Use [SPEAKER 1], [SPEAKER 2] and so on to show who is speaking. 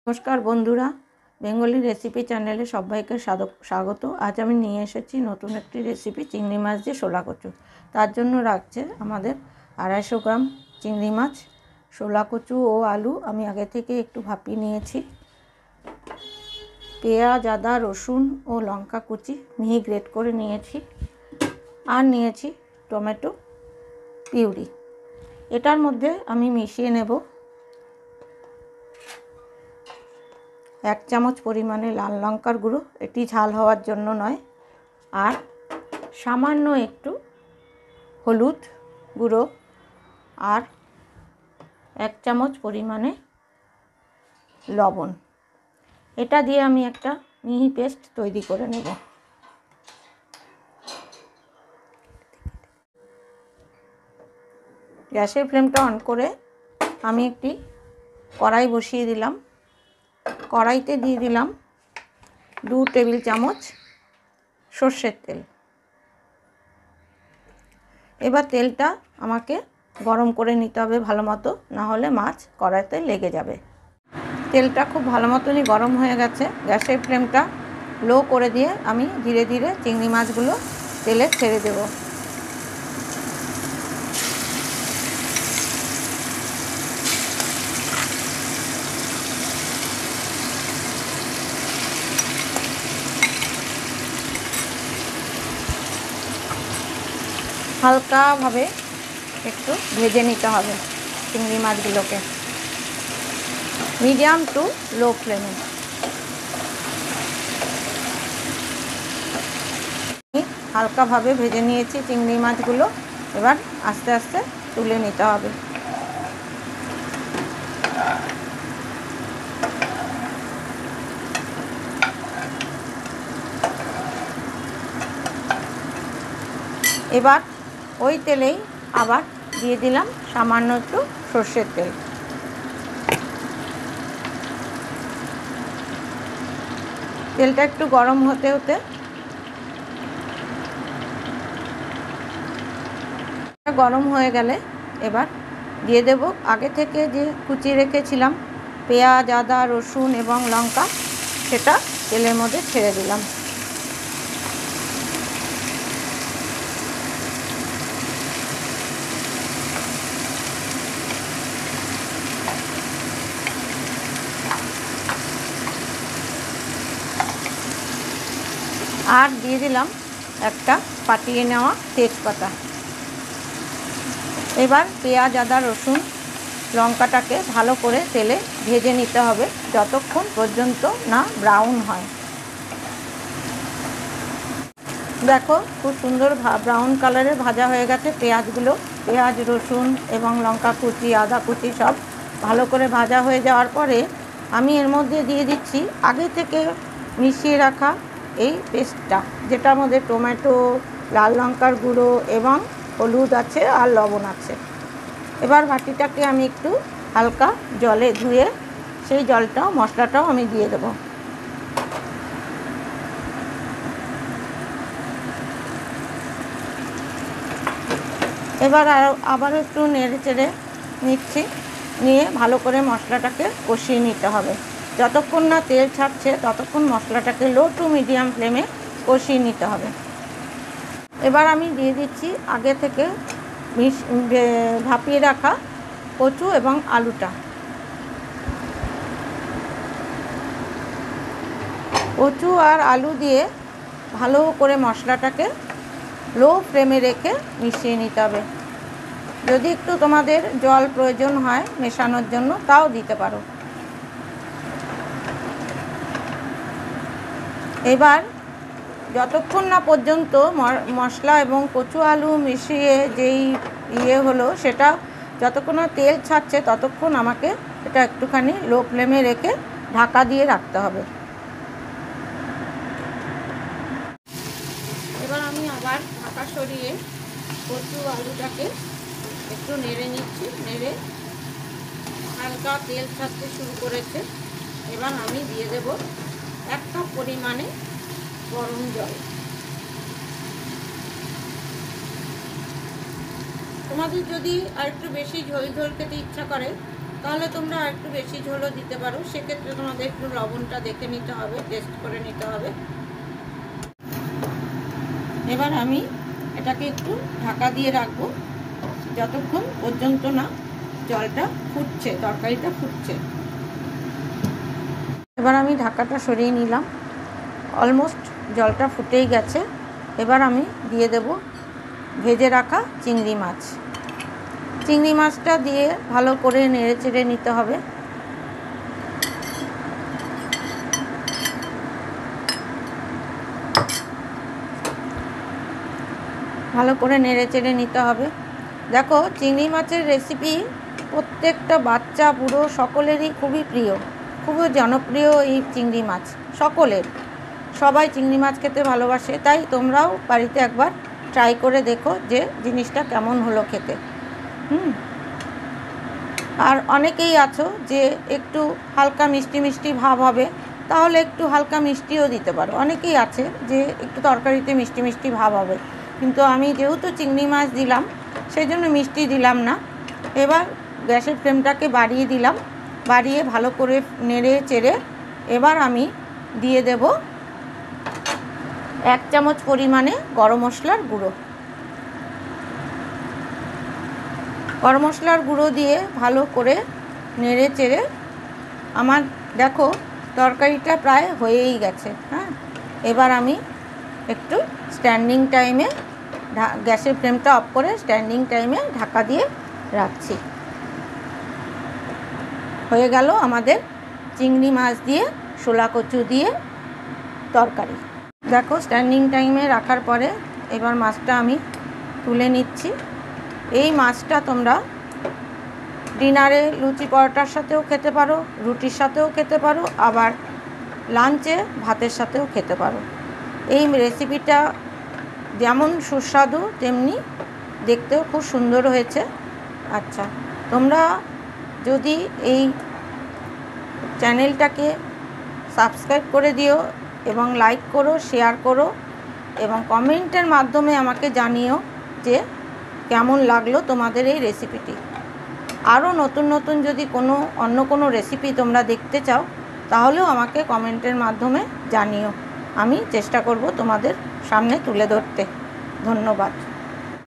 [SPEAKER 1] নমস্কার বন্ধুরা, Bengali recipe চ্যানেলে সবাইকে স্বাগত। আজ আমি নিয়ে এসেছি নতুন একটি রেসিপি, চিংড়ি মাছ দিয়ে শোলা কচু। তার জন্য রাখছে আমাদের 250 গ্রাম চিংড়ি মাছ, শোলা কচু ও আলু আমি আগে থেকে একটু ভাপিয়ে নিয়েছি, পেঁয়াজ, আদা, রসুন ও লঙ্কা কুচি মিহি গ্রেট করে নিয়েছি, আর নিয়েছি টমেটো পিউরি। এটার মধ্যে আমি মিশিয়ে নেব 1 চামচ পরিমাণে লাল লঙ্কার গুঁড়ো, এটি ঝাল হওয়ার জন্য নয়, আর সামান্য একটু হলুদ গুঁড়ো, আর 1 চামচ পরিমাণে লবণ। এটা দিয়ে আমি একটা মিহি পেস্ট তৈরি করে নেব। গ্যাসের ফ্লেমটা অন করে আমি একটি কড়াই বসিয়ে দিলাম। কড়াইতে দিয়ে দিলাম 2 টেবিল চামচ সর্ষের তেল। এবার তেলটা আমাকে গরম করে নিতে হবে ভালো মতো, না হলে মাছ কড়াইতে লেগে যাবে। তেলটা খুব ভালো মতনই গরম হয়ে গেছে। গ্যাসের ফ্লেমটা লো করে দিয়ে আমি ধীরে ধীরে চিংড়ি মাছগুলো তেলে ছেড়ে দেব। হালকাভাবে একটু ভেজে নিতে হবে চিংড়ি মাছগুলোকে, মিডিয়াম টু লো ফ্লেমে। হালকাভাবে ভেজে নিয়েছি চিংড়ি মাছগুলো, এবার আস্তে আস্তে তুলে নিতে হবে। এবার ওই তেলেই আবার দিয়ে দিলাম সামান্য একটু সর্ষের তেল। তেলটা একটু গরম হতে হতে গরম হয়ে গেলে এবার দিয়ে দেব আগে থেকে যে কুচিয়ে রেখেছিলাম পেঁয়াজ, আদা, রসুন এবং লঙ্কা, সেটা তেলের মধ্যে ছেড়ে দিলাম। আর দিয়ে দিলাম একটা ফাটিয়ে নেওয়া তেজপাতা। এবার পেঁয়াজ, আদা, রসুন, লঙ্কাটাকে ভালো করে তেলে ভেজে নিতে হবে যতক্ষণ পর্যন্ত না ব্রাউন হয়। দেখো খুব সুন্দর ব্রাউন কালারের ভাজা হয়ে গেছে পেঁয়াজগুলো। পেঁয়াজ, রসুন এবং লঙ্কা কুচি, আদা কুচি সব ভালো করে ভাজা হয়ে যাওয়ার পরে আমি এর মধ্যে দিয়ে দিচ্ছি আগে থেকে মিশিয়ে রাখা এই পেস্টটা, যেটার মধ্যে টমেটো, লাল লঙ্কার গুঁড়ো এবং হলুদ আছে আর লবণ আছে। এবার বাটিটাকে আমি একটু হালকা জলে ধুয়ে সেই জলটাও মশলাটাও আমি দিয়ে দেব। এবার আবার একটু নেড়ে চেড়ে নিচ্ছি, নিয়ে ভালো করে মশলাটাকে কষিয়ে নিতে হবে। যতক্ষণ না তেল ছাড়ছে ততক্ষণ মশলাটাকে লো টু মিডিয়াম ফ্লেমে কষিয়ে নিতে হবে। এবার আমি দিয়ে দিচ্ছি আগে থেকে ভাপিয়ে রাখা কচু এবং আলুটা। কচু আর আলু দিয়ে ভালো করে মশলাটাকে লো ফ্লেমে রেখে মিশিয়ে নিতে হবে। যদি একটু তোমাদের জল প্রয়োজন হয় মেশানোর জন্য তাও দিতে পারো। এবার যতক্ষণ না পর্যন্ত মশলা এবং কচু আলু মিশিয়ে যেই হলো সেটা যতক্ষণ না তেল ছাড়ছে ততক্ষণ আমাকে এটা একটুখানি লো ফ্লেমে রেখে ঢাকা দিয়ে রাখতে হবে। এবার আমি আবার ঢাকা সরিয়ে কচু আলুটাকে একটু নেড়ে নিচ্ছি। নেড়ে হালকা তেল ছাড়তে শুরু করেছে। এবার আমি দিয়ে দেব 1 কাপ পরিমাণে গরম জল। তোমাদের যদি আর একটু বেশি ঝোল ঝোল খেতে ইচ্ছা করে তাহলে তোমরা একটু বেশি ঝোলও দিতে পারো, সেক্ষেত্রে তোমাদের একটু লবণটা দেখে নিতে হবে, টেস্ট করে নিতে হবে। এবার আমি এটাকে একটু ঢাকা দিয়ে রাখবো যতক্ষণ পর্যন্ত না জলটা ফুটছে, তরকারিটা ফুটছে। এবার আমি ঢাকাটা সরিয়ে নিলাম, অলমোস্ট জলটা ফুটেই গেছে। এবার আমি দিয়ে দেব ভেজে রাখা চিংড়ি মাছ। চিংড়ি মাছটা দিয়ে ভালো করে নেড়ে চেড়ে নিতে হবে। ভালো করে নেড়ে চেড়ে নিতে হবে। দেখো, চিংড়ি মাছের রেসিপি প্রত্যেকটা বাচ্চা বুড়ো সকলেরই খুবই প্রিয়, খুবই জনপ্রিয় এই চিংড়ি মাছ সকলের। সবাই চিংড়ি মাছ খেতে ভালোবাসে, তাই তোমরাও বাড়িতে একবার ট্রাই করে দেখো যে জিনিসটা কেমন হলো খেতে। আর অনেকেই আছো যে একটু হালকা মিষ্টি মিষ্টি ভাব হবে, তাহলে একটু হালকা মিষ্টিও দিতে পারো। অনেকেই আছে যে একটু তরকারিতে মিষ্টি মিষ্টি ভাব হবে, কিন্তু আমি যেহেতু চিংড়ি মাছ দিলাম সেই জন্য মিষ্টি দিলাম না। এবার গ্যাসের ফ্লেমটাকে বাড়িয়ে দিলাম, বাড়িয়ে ভালো করে নেড়ে চেড়ে এবার আমি দিয়ে দেব 1 চামচ পরিমাণে গরম মশলার গুঁড়ো। গরম মশলার গুঁড়ো দিয়ে ভালো করে নেড়ে চেড়ে আমার দেখো তরকারিটা প্রায় হয়েই গেছে। হ্যাঁ, এবার আমি একটু স্ট্যান্ডিং টাইমে গ্যাসের ফ্লেমটা অফ করে স্ট্যান্ডিং টাইমে ঢাকা দিয়ে রাখছি। হয়ে গেল আমাদের চিংড়ি মাছ দিয়ে শোলা কচু দিয়ে তরকারি। দেখো, স্ট্যান্ডিং টাইমে রাখার পরে এবার মাছটা আমি তুলে নিচ্ছি। এই মাছটা তোমরা ডিনারে লুচি পরোটার সাথেও খেতে পারো, রুটির সাথেও খেতে পারো, আবার লাঞ্চে ভাতের সাথেও খেতে পারো। এই রেসিপিটা যেমন সুস্বাদু তেমনি দেখতেও খুব সুন্দর হয়েছে। আচ্ছা, তোমরা যদি এই চ্যানেলটাকে সাবস্ক্রাইব করে দিও এবং লাইক করো, শেয়ার করো এবং কমেন্টের মাধ্যমে আমাকে জানিও যে কেমন লাগলো তোমাদের এই রেসিপিটি। আরও নতুন নতুন যদি অন্য কোনো রেসিপি তোমরা দেখতে চাও তাহলেও আমাকে কমেন্টের মাধ্যমে জানিও, আমি চেষ্টা করব তোমাদের সামনে তুলে ধরতে। ধন্যবাদ।